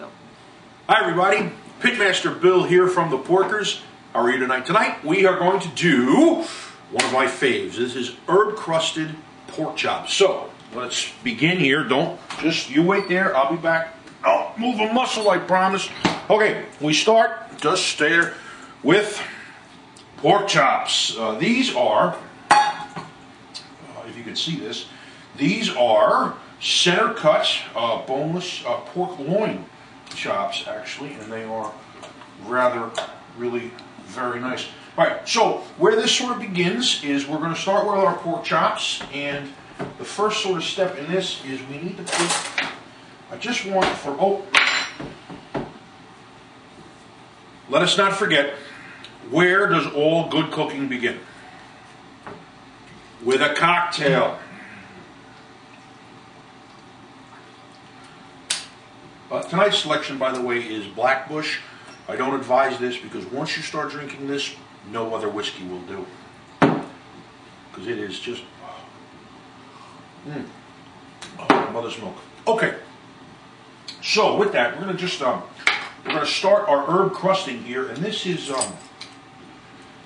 Hi everybody, Pitmaster Bill here from the Porkers. How are you tonight? Tonight we are going to do one of my faves. This is herb crusted pork chops. So let's begin here. You wait there. I'll be back. I'll move a muscle, I promise. Okay, we start just there with pork chops. These are, if you can see this, these are center cut, boneless pork loin chops, actually, and they are really very nice. All right, so where this sort of begins is we're going to start with our pork chops, and the first sort of step in this is we need to put, let us not forget, where does all good cooking begin? With a cocktail. Tonight's selection, by the way, is Blackbush. I don't advise this because once you start drinking this, no other whiskey will do. Because it is just mother's milk. Okay. So with that, we're going to start our herb crusting here, and this is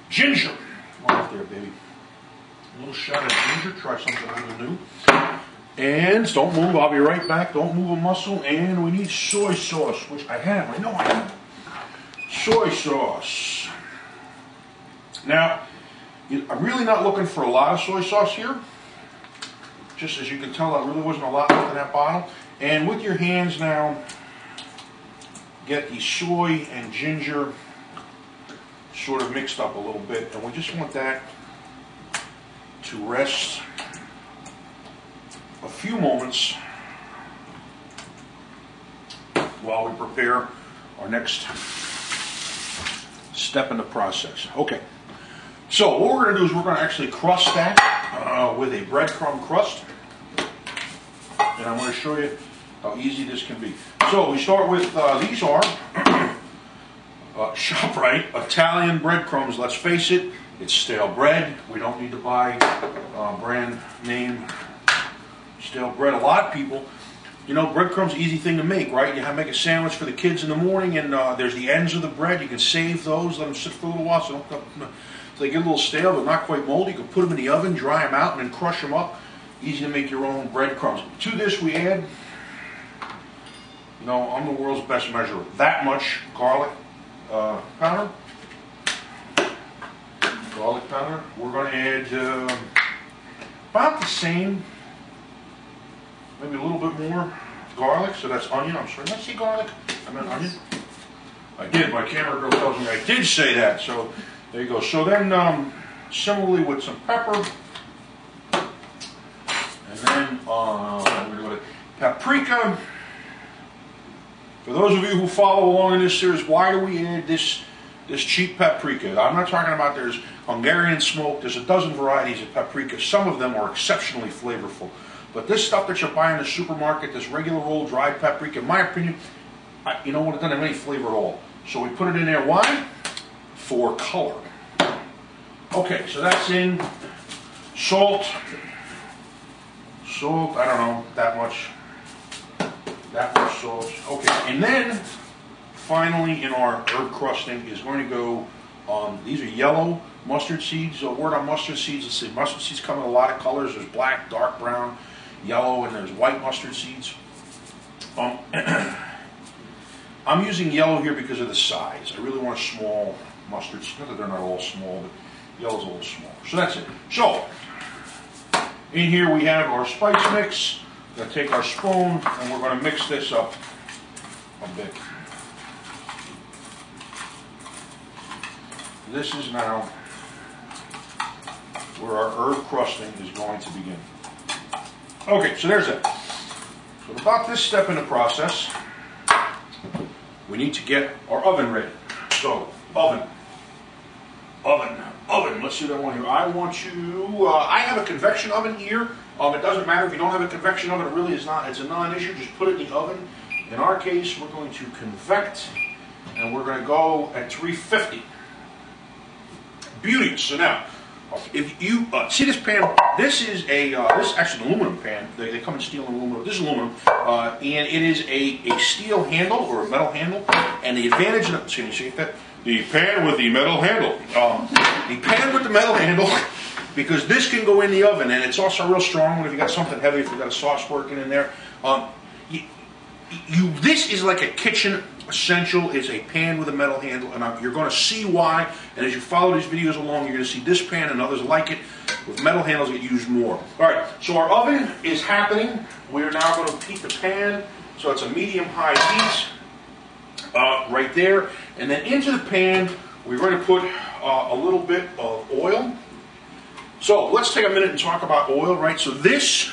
ginger. Come on up there, baby. A little shot of ginger. Try something a little new. And don't move, I'll be right back. Don't move a muscle. And we need soy sauce, which I have. I know I have. Soy sauce. Now, I'm really not looking for a lot of soy sauce here. Just as you can tell, there really wasn't a lot left in that bottle. And with your hands now, get the soy and ginger sort of mixed up a little bit. And we just want that to rest a few moments while we prepare our next step in the process. Okay, so what we're going to do is we're going to actually crust that with a breadcrumb crust, and I'm going to show you how easy this can be. So we start with, these are ShopRite Italian breadcrumbs. Let's face it, it's stale bread. We don't need to buy brand name stale bread. A lot of people, breadcrumbs, easy thing to make, right? You have to make a sandwich for the kids in the morning, and there's the ends of the bread. You can save those, let them sit for a little while so they get a little stale but not quite moldy. You can put them in the oven, dry them out, and then crush them up. Easy to make your own breadcrumbs. To this we add, I'm the world's best measurer, that much garlic powder. Garlic powder. We're going to add about the same, maybe a little bit more garlic, so that's onion. I'm sorry, did I say garlic? I meant onion. I did. My camera girl tells me I did say that, so there you go. So then, similarly with some pepper, and then paprika. For those of you who follow along in this series, why do we add this cheap paprika? I'm not talking about there's Hungarian smoke. There's a dozen varieties of paprika. Some of them are exceptionally flavorful. But this stuff that you buy in the supermarket, this regular old dried paprika, in my opinion, it doesn't have any flavor at all. So we put it in there. Why? For color. Okay, so that's in. Salt. Salt, I don't know, that much salt. Okay, and then finally in our herb crusting is going to go, these are yellow mustard seeds. A word on mustard seeds, let's see, mustard seeds come in a lot of colors. There's black, dark brown, yellow, and there's white mustard seeds. I'm using yellow here because of the size. I really want a small mustard seed. Not that they're not all small, but yellow's a little small. So that's it. So, in here we have our spice mix. We're going to take our spoon and we're going to mix this up a bit. This is now where our herb crusting is going to begin. Okay, so there's it. So about this step in the process, we need to get our oven ready. So, oven. Let's see what I want here. I want you, I have a convection oven here. It doesn't matter if you don't have a convection oven, it really is not, it's a non-issue. Just put it in the oven. In our case, we're going to convect, and we're going to go at 350. Beauty. So now, If you see this pan, this is a this is actually an aluminum pan. They come in steel and aluminum. This is aluminum, and it is a steel handle or a metal handle. And the advantage of see, you see that the pan with the metal handle, the pan with the metal handle, because this can go in the oven, and it's also real strong when if you got something heavy, if you got a sauce working in there. This is like a kitchen essential, is a pan with a metal handle, and you're going to see why. And as you follow these videos along, you're going to see this pan and others like it with metal handles get used more. All right, so our oven is happening. We're now going to heat the pan, so it's a medium-high heat right there. And then into the pan, we're going to put a little bit of oil. So let's take a minute and talk about oil, right? So this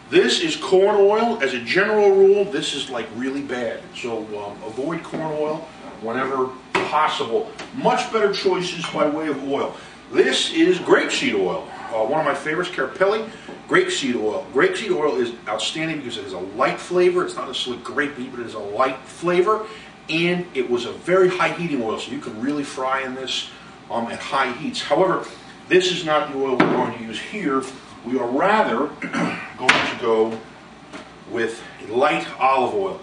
this is corn oil. As a general rule, this is like really bad. So avoid corn oil whenever possible. Much better choices by way of oil. This is grapeseed oil. One of my favorites, Carpelli grapeseed oil. Grapeseed oil is outstanding because it has a light flavor. It's not necessarily grapey, but it has a light flavor. And it was a very high heating oil, so you can really fry in this at high heats. However, this is not the oil we're going to use here. We are rather going to go with light olive oil.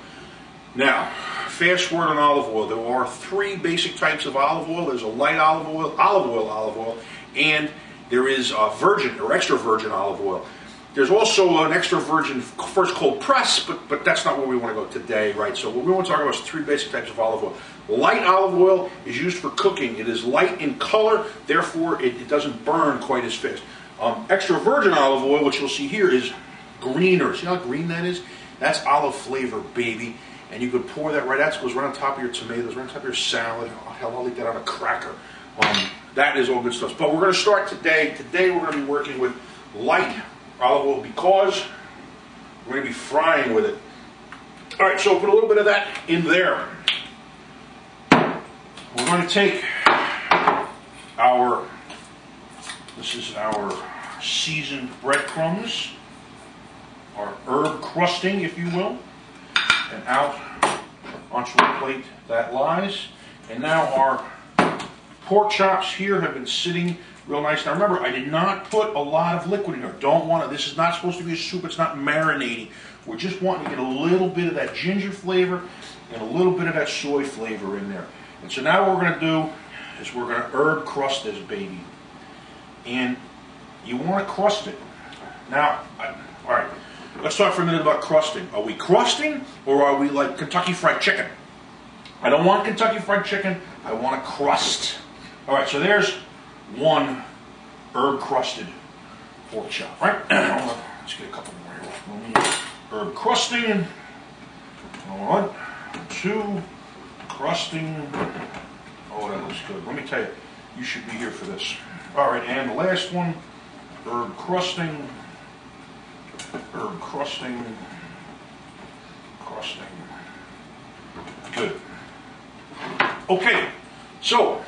Now, fast word on olive oil. There are three basic types of olive oil. There's a light olive oil, and there is virgin or extra virgin olive oil. There's also an extra virgin first cold press, but that's not where we want to go today, right? So what we want to talk about is three basic types of olive oil. Light olive oil is used for cooking. It is light in color, therefore it doesn't burn quite as fast. Extra virgin olive oil, which you'll see here, is greener. See how green that is? That's olive flavor, baby. And you could pour that right, that goes right on top of your tomatoes, right on top of your salad. Hell, I'll eat that on a cracker. That is all good stuff. But we're going to start today. Today we're going to be working with light olive oil because we're going to be frying with it. All right, so put a little bit of that in there. We're going to take this is our seasoned breadcrumbs, our herb crusting, if you will, and out onto the plate that lies. And now our pork chops here have been sitting real nice. Now remember, I did not put a lot of liquid in here. Don't want to. This is not supposed to be a soup. It's not marinating. We're just wanting to get a little bit of that ginger flavor and a little bit of that soy flavor in there. And so now what we're going to do is we're going to herb crust this baby. And you want to crust it. Now, all right, let's talk for a minute about crusting. Are we crusting or are we like Kentucky Fried Chicken? I don't want Kentucky Fried Chicken. I want a crust. All right, so there's one herb crusted pork chop. Right? Let's get a couple more here. Herb crusting. One, two, crusting. Oh, that looks good. Let me tell you, you should be here for this. All right, and the last one, herb crusting, crusting. Good. Okay, so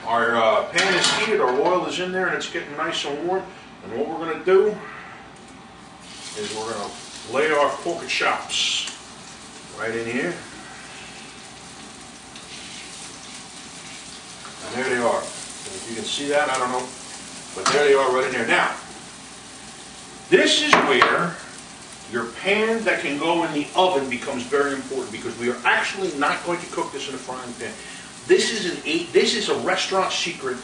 our pan is heated, our oil is in there, and it's getting nice and warm. And what we're going to do is we're going to lay our pork chops right in here. And there they are. If you can see that, I don't know. But there they are right in there. Now, this is where your pan that can go in the oven becomes very important because we are actually not going to cook this in a frying pan. This is a restaurant secret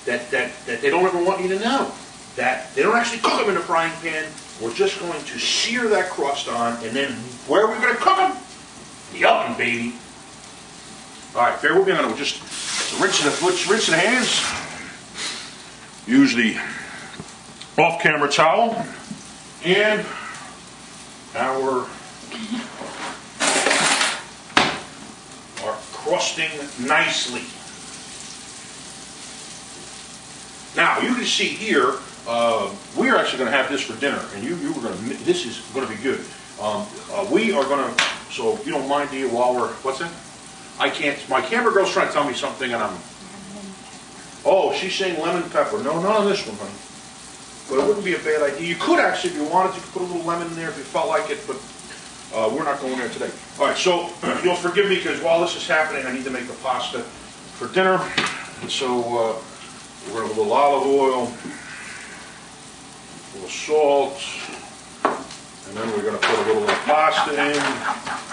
that they don't ever want you to know. That they don't actually cook them in a frying pan. We're just going to sear that crust on, and then where are we going to cook them? The oven, baby. All right, bear with me. I'm going to just rinse the hands. Use the off-camera towel and our crusting nicely. Now you can see here, we are actually going to have this for dinner, and you were going to. This is going to be good. We are going to. So if you don't mind, do you? While we're what's that? I can't. My camera girl's trying to tell me something, and I'm. Oh, she's saying lemon pepper. No, not on this one, honey. But it wouldn't be a bad idea. You could actually, if you wanted, you could put a little lemon in there if you felt like it, but we're not going there today. All right, so you'll forgive me because while this is happening, I need to make the pasta for dinner. And so We're going to put a little olive oil, a little salt, and then we're going to put a little pasta in.